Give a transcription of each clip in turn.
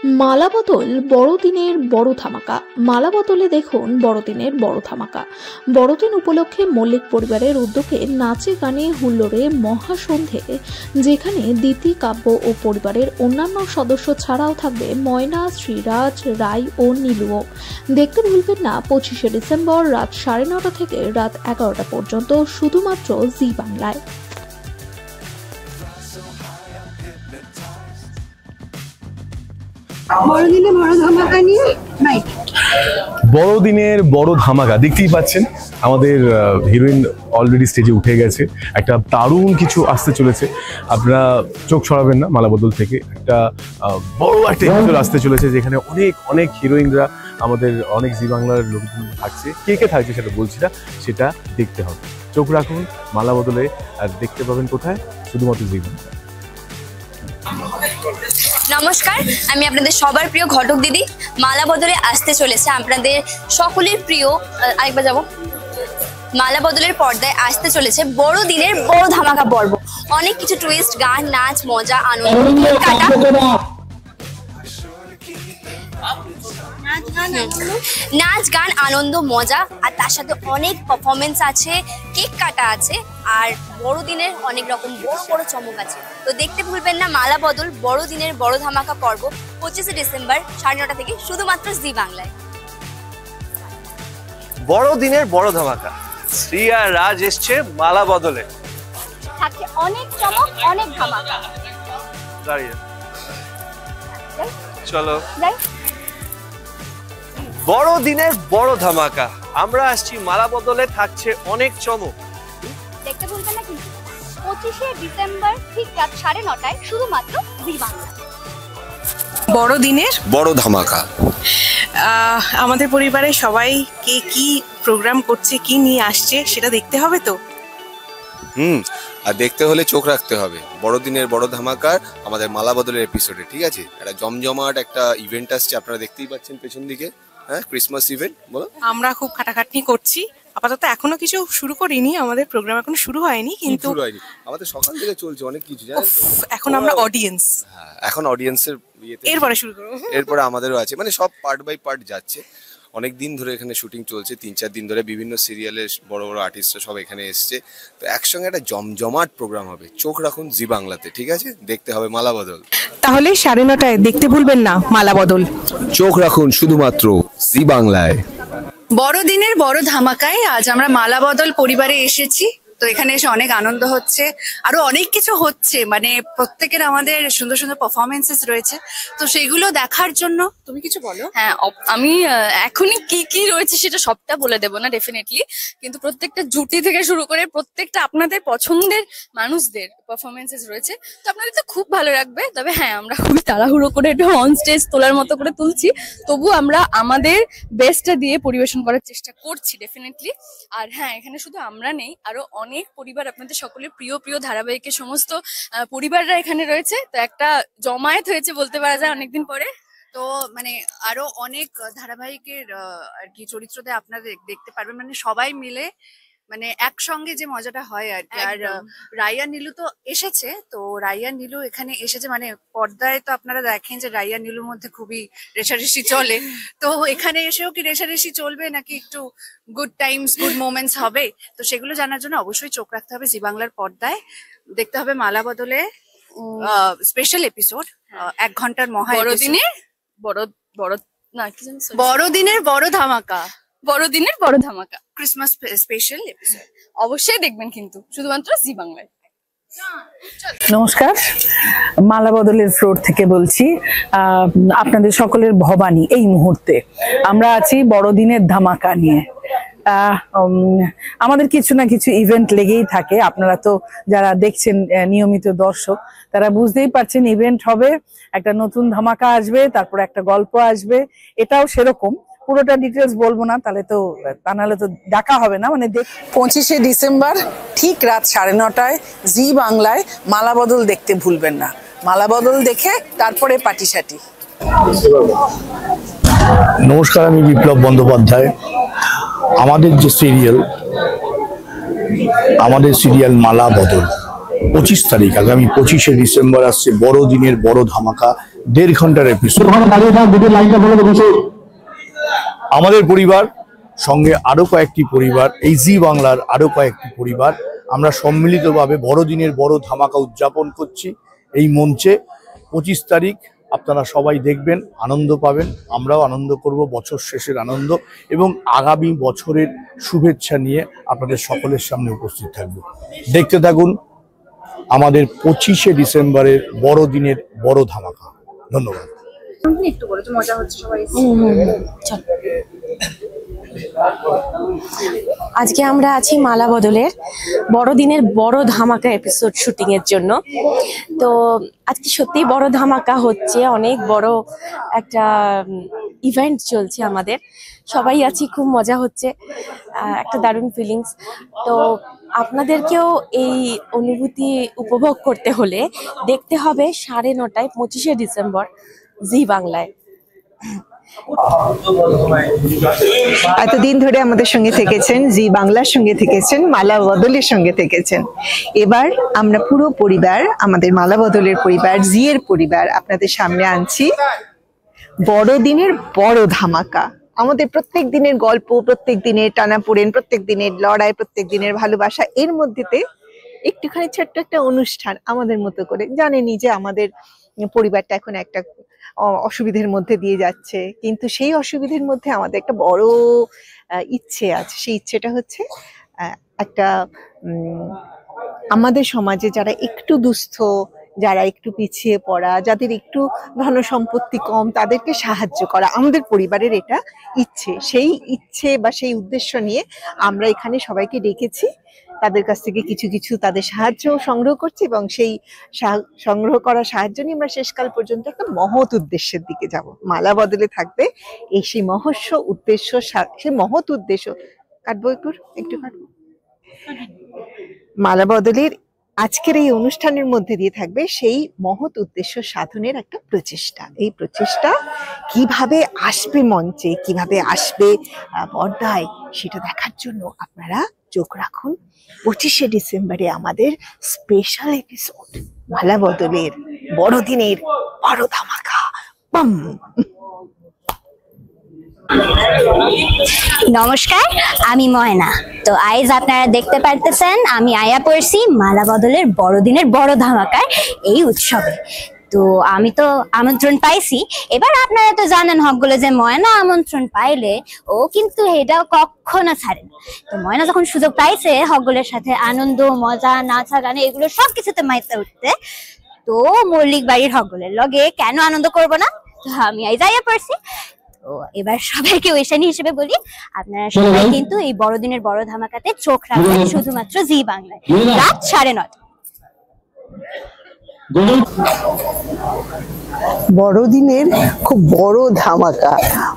মালাবদল বড়দিনের বড় ধামাকা। মালাবদলে দেখুন বড়দিনের বড় ধামাকা। বড়দিন উপলক্ষে মল্লিক পরিবারের উদ্যোগে নাচে গানে হুল্লোড়ে মহাসন্ধে, যেখানে দিতি, কাব্য ও পরিবারের অন্যান্য সদস্য ছাড়াও থাকবে ময়না, শ্রীরাজ, রাই ও নীলুও। দেখতে ভুলবেন না 25শে ডিসেম্বর রাত 9:30 থেকে রাত 11টা পর্যন্ত শুধুমাত্র জি বাংলায়। বড়দিনের বড় ধামাকা দেখতেই পাচ্ছেন, আমাদের হিরোইন অলরেডি স্টেজে উঠে গেছে। একটা দারুণ কিছু আসতে চলেছে, আপনারা চোখ সরাবেন না। মালাবদল থেকে একটা বড় একটা এপিসোড আসতে চলেছে, যেখানে অনেক অনেক হিরোইনরা, আমাদের অনেক জি বাংলার লোকজন থাকছে। কে কে থাকছে সেটা বলছি না, সেটা দেখতে হবে। চোখ রাখুন মালাবদলে, আর দেখতে পাবেন কোথায়? শুধুমাত্র জি বাংলা। নমস্কার, আমি আপনাদের সবার প্রিয় ঘটক দিদি। মালাবদলে আসতে চলেছে আপনাদের সকলের প্রিয়, আরেকবার যাব, মালাবদলের পর্দায় আসতে চলেছে বড়দিনের বড় ধামাকা পর্ব। অনেক কিছু টুইস্ট, গান, নাচ, মজা, আনন্দ, নাচ গান, আনন্দ, মজা, আর তার সাথে অনেক পারফরমেন্স আছে, কেক কাটা আছে, আর বড়দিনের অনেক রকম বড় বড় চমক আছে। তো দেখতে ভুলবেন না মালাবদল বড়দিনের বড় ধামাকা পর্ব 25শে ডিসেম্বর 9:30 থেকে শুধুমাত্র জি বাংলায়। বড়দিনের বড় ধামাকা, শ্রী আর রাজ এসছে মালাবদলে। থাকছে অনেক চমক, অনেক ধামাকা। চলো, বড়দিনের বড় ধামাকা, আমরা আসছি মালাবদলে, থাকছে অনেক চমক। দেখতে ভুলবেন না কিন্তু 25শে ডিসেম্বর ঠিক রাত 9:30টায় শুধুমাত্র জি বাংলা। বড়দিনের বড় ধামাকা। আমাদের পরিবারের সবাই কে কি প্রোগ্রাম করছে, কি নিয়ে আসছে সেটা দেখতে হবে তো। আর দেখতে হলে চোখ রাখতে হবে বড়দিনের বড় ধামাকার আমাদের মালাবদলের এপিসোডে। ঠিক আছে, একটা জমজমাট একটা ইভেন্ট আসছে, আপনারা দেখতেই পাচ্ছেন পেছন দিকে। হ্যাঁ, ক্রিসমাস ইভেন্ট। বলো, আমরা খুব খাটাখাটনি করছি, আপাতত এখনো কিছু শুরু করিনি, আমাদের প্রোগ্রাম এখনো শুরু হয়নি, কিন্তু আমাদের সকাল থেকে চলছে অনেক কিছু, জানেন তো। এখন আমরা অডিয়েন্স, এখন অডিয়েন্সের এরপরে শুরু করব। এরপরে আমাদেরও আছে, মানে সব পার্ট বাই পার্ট যাচ্ছে। অনেক দিন ধরে এখানে শুটিং চলছে, 3-4 দিন ধরে বিভিন্ন সিরিয়ালের বড় বড় আর্টিস্টরা সব এখানে এসছে। তো একসঙ্গে একটা জমজমাট প্রোগ্রাম হবে। চোখ রাখুন জি বাংলাতে, ঠিক আছে? দেখতে হবে মালাবদল। তাহলে 9:30টায় দেখতে ভুলবেন না মালাবদল। চোখ রাখুন শুধুমাত্র জি বাংলায়। বড়দিনের বড় ধামাকায় আজ আমরা মালাবদল পরিবারে এসেছি। তো এখানে এসে অনেক আনন্দ হচ্ছে, আরো অনেক কিছু হচ্ছে, মানে প্রত্যেকের আমাদের সুন্দর সুন্দর পারফরমেন্সেস রয়েছে, তো সেগুলো দেখার জন্য তুমি কিছু বলো। হ্যাঁ, আমি এখনই কি কি রয়েছে সেটা সবটা বলে দেবো না ডেফিনেটলি, কিন্তু প্রত্যেকটা জুটি থেকে শুরু করে প্রত্যেকটা আপনাদের পছন্দের মানুষদের পারফরমেন্সেস রয়েছে, তো আপনাদের তো খুব ভালো লাগবে। তবে হ্যাঁ, আমরা খুবই তাড়াহুড়ো করে একটু অন স্টেজ তোলার মতো করে তুলছি, তবু আমরা আমাদের বেস্টটা দিয়ে পরিবেশন করার চেষ্টা করছি ডেফিনেটলি। আর হ্যাঁ, এখানে শুধু আমরা নেই, আরো অনেক পরিবার, আপনাদের সকলের প্রিয় প্রিয় ধারাবাহিকের সমস্ত পরিবাররা এখানে রয়েছে। তো একটা জমায়েত হয়েছে বলতে পারা যায় অনেকদিন পরে। তো মানে আরো অনেক ধারাবাহিকের আর কি চরিত্রতে আপনারা দেখতে পারবেন, মানে সবাই মিলে মানে একসঙ্গে যে মজাটা হয় আর কি। আর রাইয়া নীলু তো এসেছে, তো রাইয়া নীলু এখানে এসেছে, মানে পর্দায় তো আপনারা দেখেন যে রাইয়া নীলুর মধ্যে খুবই রেশারেশি চলে, তো এখানে এসেও কি রেশারেশি চলবে নাকি একটু গুড টাইমস, গুড মোমেন্টস হবে? তো সেগুলো জানার জন্য অবশ্যই চোখ রাখতে হবে জি বাংলার পর্দায়। দেখতে হবে মালাবদলে স্পেশাল এপিসোড, 1 ঘন্টার মহা বড়দিনের বড় বড় না কি জানি, বড়দিনের বড় ধামাকা, বড়দিনের বড় ধামাকা, ক্রিসমাস স্পেশাল এপিসোড অবশ্যই দেখবেন কিন্তু শুধুমাত্র জি বাংলায়। নমস্কার, মালাবদলের ফ্লোর থেকে বলছি। আপনাদের সকলের ভবানী এই মুহূর্তে আমরা আছি বড়দিনের ধামাকা নিয়ে। আমাদের কিছু না কিছু ইভেন্ট লেগেই থাকে, আপনারা তো যারা দেখছেন নিয়মিত দর্শক তারা বুঝতেই পারছেন ইভেন্ট হবে, একটা নতুন ধামাকা আসবে, তারপর একটা গল্প আসবে। এটাও সেরকম, পুরোটা ডিটেলস বলবো না, তাহলে তো তা নাহলে তো ডাকা হবে না। মানে 25শে ডিসেম্বর ঠিক রাত 9:30টায় জি বাংলায় মালাবদল দেখতে ভুলবেন না। মালাবদল দেখে তারপরে পাটিসাটি। নমস্কার, আমি বিপ্লব বন্দ্যোপাধ্যায়। আমাদের সিরিয়াল মালাবদল, 25 তারিখ আগামী 25শে ডিসেম্বর আসছে বড়দিনের বড় ধামাকা 1.5 ঘন্টার এপিসোড। আমাদের পরিবার সঙ্গে আরো কয়েকটি পরিবার, এই জি বাংলার আরো কয়েকটি পরিবার, আমরা সম্মিলিতভাবে বড়দিনের বড় ধামাকা উদযাপন করছি এই মঞ্চে। 25 তারিখ আপনারা সবাই দেখবেন, আনন্দ পাবেন, আমরাও আনন্দ করব, বছর শেষের আনন্দ এবং আগামী বছরের শুভেচ্ছা নিয়ে আপনাদের সকলের সামনে উপস্থিত থাকব। দেখতে থাকুন আমাদের 25শে ডিসেম্বরের বড়দিনের বড় ধামাকা। ধন্যবাদ। একটু বলো তো, মজা হচ্ছে সবাই। আজকে আমরা আছি মালা বদলের বড়দিনের বড় ধামাকা এপিসোড শুটিং এর জন্য। তো আজকে সত্যিই বড় ধামাকা হচ্ছে, অনেক বড় একটা ইভেন্ট চলছে আমাদের, সবাই আছি, খুব মজা হচ্ছে, একটা দারুণ ফিলিংস। তো আপনাদেরকেও এই অনুভূতি উপভোগ করতে হলে দেখতে হবে 9:30টায় 25শে ডিসেম্বর জি বাংলায়। এতদিন ধরে আমাদের সঙ্গে থেকেছেন, জি বাংলার সঙ্গে থেকেছেন, মালা বদলের সঙ্গে থেকেছেন। এবার আমরা পুরো পরিবার, আমাদের মালা বদলের পরিবার, জি এর পরিবার আপনাদের সামনে আনছি বড়দিনের বড় ধামাকা। আমাদের প্রত্যেক দিনের গল্প, প্রত্যেক দিনের টানাপোড়েন, প্রত্যেক দিনের লড়াই, প্রত্যেক দিনের ভালোবাসা, এর মধ্যেতে একটুখানি ছোট্ট একটা অনুষ্ঠান আমাদের মতো করে। জানেনই যে আমাদের পরিবারটা এখন একটা অসুবিধার মধ্যে দিয়ে যাচ্ছে, কিন্তু সেই অসুবিধার মধ্যে আমাদের একটা বড় ইচ্ছে আছে। সেই ইচ্ছেটা হচ্ছে একটা আমাদের সমাজে যারা একটু দুস্থ, যারা একটু পিছিয়ে পড়া, যাদের একটু ধন সম্পত্তি কম, তাদেরকে সাহায্য করা আমাদের পরিবারের এটা ইচ্ছে। সেই ইচ্ছে বা সেই উদ্দেশ্য নিয়ে আমরা এখানে সবাইকে ডেকেছি। তাদের কাছ থেকে কিছু কিছু তাদের সাহায্য সংগ্রহ করছি এবং সেই সংগ্রহ করা সাহায্য নিয়ে আমরা শেষকাল পর্যন্ত একটা মহৎ উদ্দেশ্যের দিকে যাব। মালা বদলে থাকবে এই সেই মহস্য উদ্দেশ্য, সেই মহৎ উদ্দেশ্য। কাটবো একটু কাটবো। মালা বদলের আজকের এই অনুষ্ঠানের মধ্যে দিয়ে থাকবে সেই মহৎ উদ্দেশ্য সাধনের একটা প্রচেষ্টা। এই প্রচেষ্টা কিভাবে আসবে মঞ্চে, কিভাবে আসবে পর্দায়, সেটা দেখার জন্য আপনারা চোখ রাখুন 25শে ডিসেম্বরে আমাদের স্পেশাল এপিসোড মালা বদলের বড়দিনের বড় ধামাকা। বাম। নমস্কার, আমি ময়না। তো আজ আপনারা দেখতে পারতেছেন আমি আয়া পড়ছি মালা বদলের বড়দিনের বড় ধামাকার এই উৎসবে। তো আমি তো আমন্ত্রণ পাইছি, এবার আপনারা তো জানেন হকগুলো যে ময়না আমন্ত্রণ পাইলে ও কিন্তু এটাও কখনো ছাড়ে না। তো ময়না যখন সুযোগ পাইছে হকগুলোর সাথে আনন্দ, মজা, নাচা, গানে এগুলো সবকিছুতে মাইতে উঠতে, তো মল্লিক বাড়ির হকগুলোর লগে কেন আনন্দ করব না। তো আমি আজ আয়া পড়ছি। তো এবার সবাইকে ওয়েশানি হিসেবে বলি, আপনারা সবাই কিন্তু এই বড়দিনের বড় ধামাকাতে চোখ রাখবেন শুধুমাত্র জি বাংলায় রাত 9:30। বড়দিনের খুব বড় ধামাকা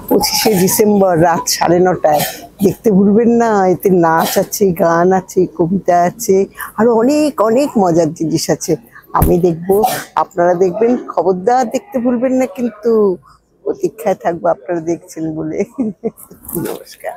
25শে ডিসেম্বর রাত 9:30টায় দেখতে ভুলবেন না। এতে নাচ আছে, গান আছে, কবিতা আছে, আরো অনেক অনেক মজার জিনিস আছে। আমি দেখবো, আপনারা দেখবেন, খবরদার দেখতে ভুলবেন না কিন্তু। প্রতীক্ষায় থাকবো আপনারা দেখছেন বলে। নমস্কার।